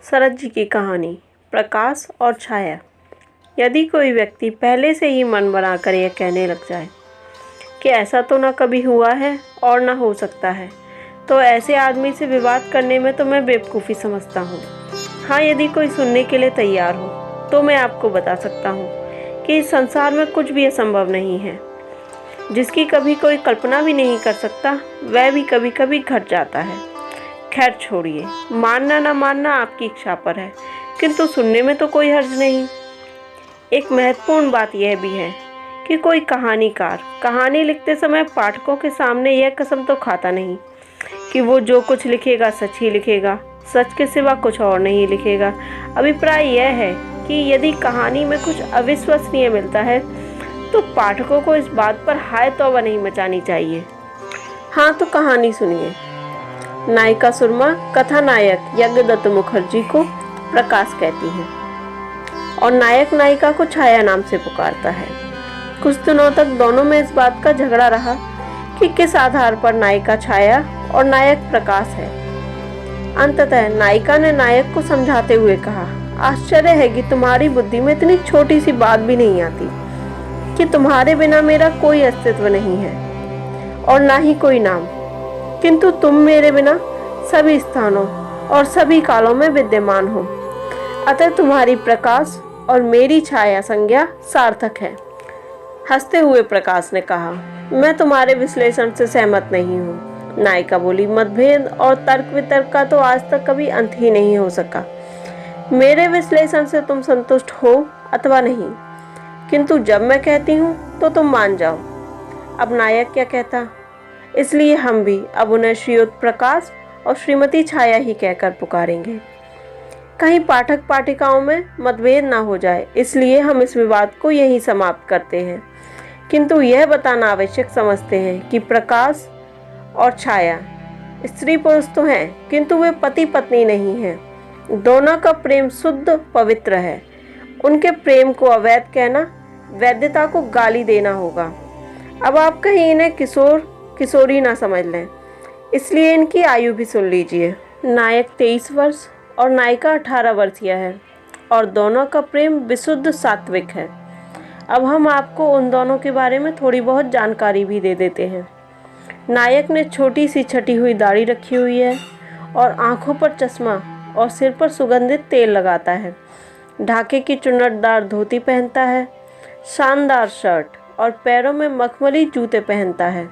शरद जी की कहानी प्रकाश और छाया। यदि कोई व्यक्ति पहले से ही मन बनाकर यह कहने लग जाए कि ऐसा तो ना कभी हुआ है और ना हो सकता है, तो ऐसे आदमी से विवाद करने में तो मैं बेवकूफ़ी समझता हूँ। हाँ, यदि कोई सुनने के लिए तैयार हो तो मैं आपको बता सकता हूँ कि इस संसार में कुछ भी असंभव नहीं है। जिसकी कभी कोई कल्पना भी नहीं कर सकता, वह भी कभी कभी घट जाता है। खैर छोड़िए, मानना ना मानना आपकी इच्छा पर है, किंतु सुनने में तो कोई हर्ज नहीं। एक महत्वपूर्ण बात यह भी है कि कोई कहानीकार कहानी लिखते समय पाठकों के सामने यह कसम तो खाता नहीं कि वो जो कुछ लिखेगा सच ही लिखेगा, सच के सिवा कुछ और नहीं लिखेगा। अभिप्राय यह है कि यदि कहानी में कुछ अविश्वसनीय मिलता है तो पाठकों को इस बात पर हाय तौबा नहीं मचानी चाहिए। हाँ, तो कहानी सुनिए। नायिका सुरमा कथानायक यज्ञदत्त मुखर्जी को प्रकाश कहती है और नायक नायिका को छाया नाम से पुकारता है। कुछ दिनों तक दोनों में इस बात का झगड़ा रहा कि किस आधार पर नायिका छाया और नायक प्रकाश है। अंततः नायिका ने नायक को समझाते हुए कहा, आश्चर्य है कि तुम्हारी बुद्धि में इतनी छोटी सी बात भी नहीं आती कि तुम्हारे बिना मेरा कोई अस्तित्व नहीं है और ना ही कोई नाम, किंतु तुम मेरे बिना सभी स्थानों और सभी कालों में विद्यमान हो। अतः तुम्हारी प्रकाश और मेरी छाया संज्ञा सार्थक है। हंसते हुए प्रकाश ने कहा, मैं तुम्हारे विश्लेषण से सहमत नहीं हूँ। नायिका बोली, मतभेद और तर्क वितर्क का तो आज तक कभी अंत ही नहीं हो सका। मेरे विश्लेषण से तुम संतुष्ट हो अथवा नहीं, किंतु जब मैं कहती हूँ तो तुम मान जाओ। अब नायक क्या कहता, इसलिए हम भी अब उन्हें श्रीयुत प्रकाश और श्रीमती छाया ही कहकर पुकारेंगे। कहीं पाठक पाठिकाओं में मतभेद ना हो जाए, इसलिए हम इस विवाद को यहीं समाप्त करते हैं। किंतु यह बताना आवश्यक समझते हैं कि प्रकाश और छाया स्त्री पुरुष तो हैं, किंतु वे पति पत्नी नहीं हैं। दोनों का प्रेम शुद्ध पवित्र है। उनके प्रेम को अवैध कहना वैधता को गाली देना होगा। अब आप कहीं इन्हें किशोर किशोरी ना समझ लें, इसलिए इनकी आयु भी सुन लीजिए। नायक 23 वर्ष और नायिका 18 वर्षीय है और दोनों का प्रेम विशुद्ध सात्विक है। अब हम आपको उन दोनों के बारे में थोड़ी बहुत जानकारी भी दे देते हैं। नायक ने छोटी सी छटी हुई दाढ़ी रखी हुई है और आंखों पर चश्मा और सिर पर सुगंधित तेल लगाता है। ढाके की चुन्नटदार धोती पहनता है, शानदार शर्ट और पैरों में मखमली जूते पहनता है।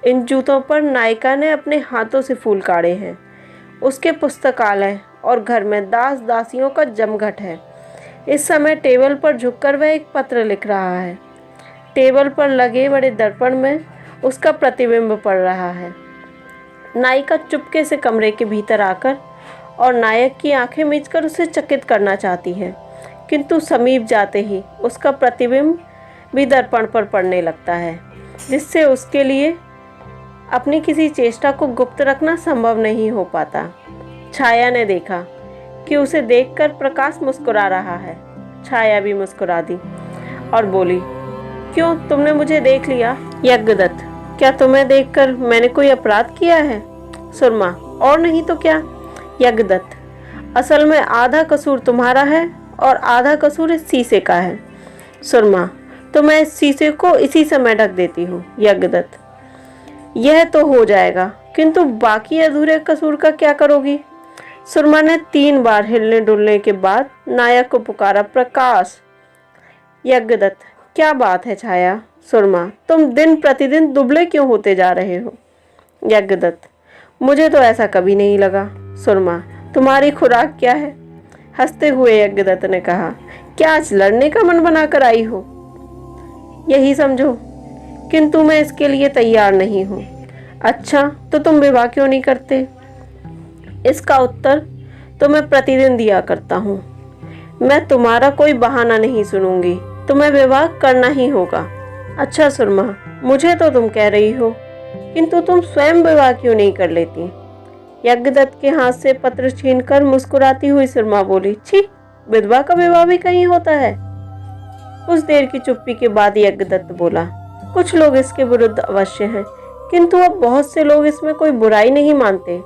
इन जूतों पर नायिका ने अपने हाथों से फूल काढ़े हैं। उसके पुस्तकालय और घर में दास दासियों का जमघट है। इस समय टेबल पर झुककर वह एक पत्र लिख रहा है। टेबल पर लगे बड़े दर्पण में उसका प्रतिबिंब पड़ रहा है। नायिका चुपके से कमरे के भीतर आकर और नायक की आंखें मीचकर उसे चकित करना चाहती है, किंतु समीप जाते ही उसका प्रतिबिंब भी दर्पण पर पड़ने लगता है, जिससे उसके लिए अपनी किसी चेष्टा को गुप्त रखना संभव नहीं हो पाता। छाया ने देखा कि उसे देखकर प्रकाश मुस्कुरा रहा है। छाया भी मुस्कुरा दी और बोली, क्यों, तुमने मुझे देख लिया? यज्ञदत्त, क्या तुम्हें देखकर मैंने कोई अपराध किया है? सुरमा, और नहीं तो क्या? यज्ञदत्त, असल में आधा कसूर तुम्हारा है और आधा कसूर इस शीशे का है। सुरमा, तो मैं इस शीशे को इसी समय ढक देती हूँ। यज्ञदत्त, यह तो हो जाएगा, किंतु बाकी अधूरे कसूर का क्या करोगी? सुरमा ने 3 बार हिलने डुलने के बाद नायक को पुकारा, प्रकाश। यज्ञदत्त, क्या बात है छाया? सुरमा, तुम दिन प्रतिदिन दुबले क्यों होते जा रहे हो? यज्ञदत्त, मुझे तो ऐसा कभी नहीं लगा। सुरमा, तुम्हारी खुराक क्या है? हंसते हुए यज्ञदत्त ने कहा, क्या आज लड़ने का मन बनाकर आई हो? यही समझो, किंतु मैं इसके लिए तैयार नहीं हूँ। अच्छा, तो तुम विवाह क्यों नहीं करते? इसका उत्तर तो मैं प्रतिदिन दिया करता हूँ। मैं तुम्हारा कोई बहाना नहीं सुनूंगी, तुम्हें विवाह करना ही होगा। अच्छा सुरमा, मुझे तो तुम कह रही हो, किंतु तुम स्वयं विवाह क्यों नहीं कर लेती? यज्ञदत्त के हाथ से पत्र छीनकर मुस्कुराती हुई सुरमा बोली, छी, विधवा का विवाह भी कहीं होता है? कुछ देर की चुप्पी के बाद यज्ञदत्त बोला, कुछ लोग इसके विरुद्ध अवश्य हैं, किंतु अब बहुत से लोग इसमें कोई बुराई नहीं मानते।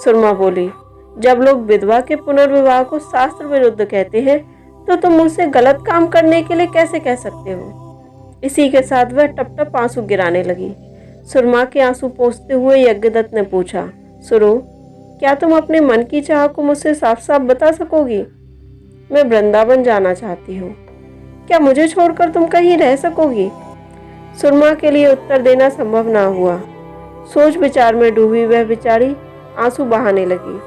सुरमा बोली, जब लोग विधवा के पुनर्विवाह को शास्त्र विरुद्ध कहते हैं तो तुम मुझसे गलत काम करने के लिए कैसे कह सकते हो? इसी के साथ वह टप टप आंसू गिराने लगी। सुरमा के आंसू पोंछते हुए यज्ञदत्त ने पूछा, सुरो, क्या तुम अपने मन की चाह को मुझसे साफ साफ बता सकोगी? मैं वृंदावन जाना चाहती हूँ। क्या मुझे छोड़कर तुम कहीं रह सकोगी? सुरमा के लिए उत्तर देना संभव ना हुआ। सोच विचार में डूबी वह बेचारी आंसू बहाने लगी।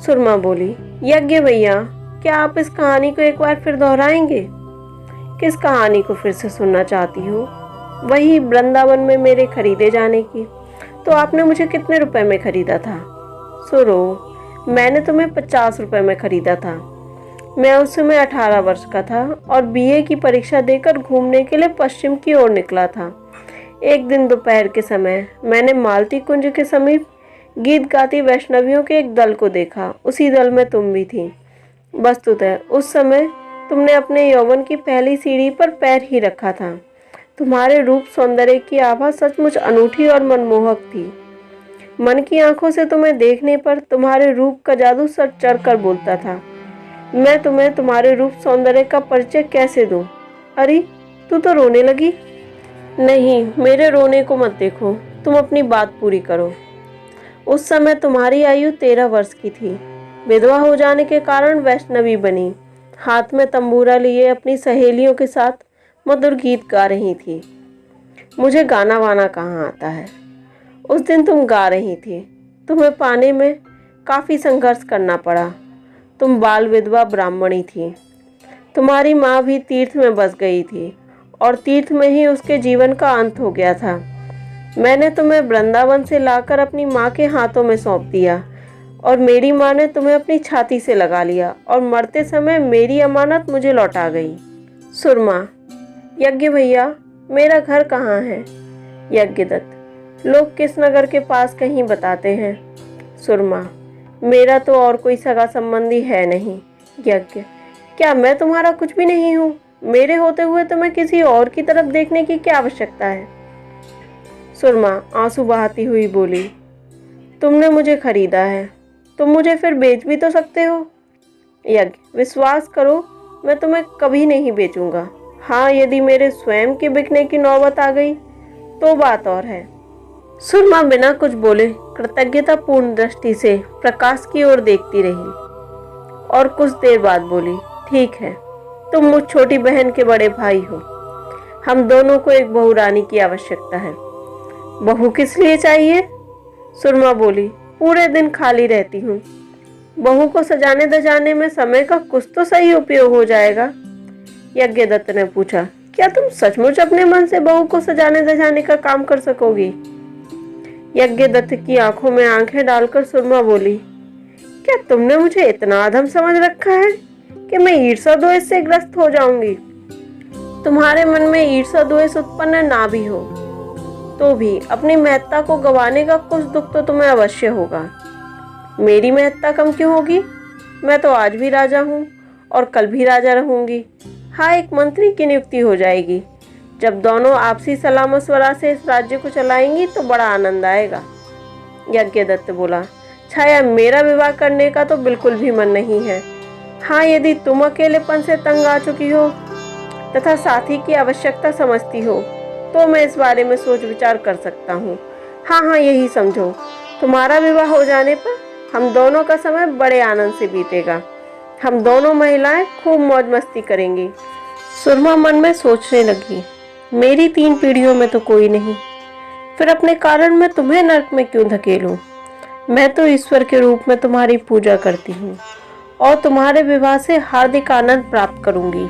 सुरमा बोली, यज्ञ भैया, क्या आप इस कहानी को एक बार फिर दोहराएंगे? किस कहानी को फिर से सुनना चाहती हो? वही वृंदावन में मेरे खरीदे जाने की। तो आपने मुझे कितने रुपए में खरीदा था? सुरो, मैंने तुम्हें 50 रुपए में खरीदा था। मैं उस समय 18 वर्ष का था और बीए की परीक्षा देकर घूमने के लिए पश्चिम की ओर निकला था। एक दिन दोपहर के समय मैंने मालती कुंज के समीप गीत गाती वैष्णवियों के एक दल को देखा। उसी दल में तुम भी थी। वस्तुतः उस समय तुमने अपने यौवन की पहली सीढ़ी पर पैर ही रखा था। तुम्हारे रूप सौंदर्य की आभा सचमुच अनूठी और मनमोहक थी। मन की आंखों से तुम्हें देखने पर तुम्हारे रूप का जादू सर चढ़ कर बोलता था। मैं तुम्हें तुम्हारे रूप सौंदर्य का परिचय कैसे दूं? अरे, तू तो रोने लगी। नहीं, मेरे रोने को मत देखो, तुम अपनी बात पूरी करो। उस समय तुम्हारी आयु 13 वर्ष की थी। विधवा हो जाने के कारण वैष्णवी बनी। हाथ में तंबूरा लिए अपनी सहेलियों के साथ मधुर गीत गा रही थी। मुझे गाना वाना कहाँ आता है। उस दिन तुम गा रही थी। तुम्हें पाने में काफ़ी संघर्ष करना पड़ा। तुम बाल विधवा ब्राह्मणी थी। तुम्हारी माँ भी तीर्थ में बस गई थी और तीर्थ में ही उसके जीवन का अंत हो गया था। मैंने तुम्हें वृंदावन से लाकर अपनी माँ के हाथों में सौंप दिया और मेरी माँ ने तुम्हें अपनी छाती से लगा लिया और मरते समय मेरी अमानत मुझे लौटा गई। सुरमा, यज्ञ भैया, मेरा घर कहाँ है? यज्ञदत्त, लोग किस नगर के पास कहीं बताते हैं। सुरमा, मेरा तो और कोई सगा संबंधी है नहीं। यज्ञ, क्या मैं तुम्हारा कुछ भी नहीं हूँ? मेरे होते हुए तुम्हें किसी और की तरफ देखने की क्या आवश्यकता है? सुरमा आंसू बहाती हुई बोली, तुमने मुझे खरीदा है, तुम मुझे फिर बेच भी तो सकते हो। यज्ञ, विश्वास करो, मैं तुम्हें कभी नहीं बेचूंगा। हाँ, यदि मेरे स्वयं के बिकने की नौबत आ गई तो बात और है। सुरमा बिना कुछ बोले कृतज्ञतापूर्ण दृष्टि से प्रकाश की ओर देखती रही और कुछ देर बाद बोली, ठीक है, तुम मुझ छोटी बहन के बड़े भाई हो। हम दोनों को एक बहुरानी की आवश्यकता है। बहू किस लिए चाहिए? सुरमा बोली, पूरे दिन खाली रहती हूँ। बहू को सजाने दजाने में समय का कुछ तो सही उपयोग हो जाएगा। यज्ञदत्त ने पूछा, क्या तुम सचमुच अपने मन से बहू को सजाने दजाने का काम कर सकोगी? यज्ञदत्त की आंखों में आंखें डालकर सुरमा बोली, क्या तुमने मुझे इतना अधम समझ रखा है कि मैं ईर्ष्या द्वेष से ग्रस्त हो जाऊंगी? तुम्हारे मन में ईर्ष्या द्वेष उत्पन्न ना भी हो तो भी अपनी महत्ता को गंवाने का कुछ दुख तो तुम्हें अवश्य होगा। मेरी महत्ता कम क्यों होगी? मैं तो आज भी राजा हूँ और कल भी राजा रहूंगी। हाँ, एक मंत्री की नियुक्ति हो जाएगी। जब दोनों आपसी सलाह मशवरा से इस राज्य को चलाएंगी तो बड़ा आनंद आएगा। यज्ञदत्त बोला, छाया, मेरा विवाह करने का तो बिल्कुल भी मन नहीं है। हाँ, यदि तुम अकेलेपन से तंग आ चुकी हो तथा साथी की आवश्यकता समझती हो तो मैं इस बारे में सोच विचार कर सकता हूँ। हाँ, यही समझो, तुम्हारा विवाह हो जाने पर हम दोनों का समय बड़े आनंद से बीतेगा। हम दोनों महिलाएं खूब मौज मस्ती करेंगी। सुरमा मन में सोचने लगी, मेरी 3 पीढ़ियों में तो कोई नहीं, फिर अपने कारण मैं तुम्हें नरक में क्यों धकेलूं? मैं तो ईश्वर के रूप में तुम्हारी पूजा करती हूँ और तुम्हारे विवाह से हार्दिक आनंद प्राप्त करूंगी।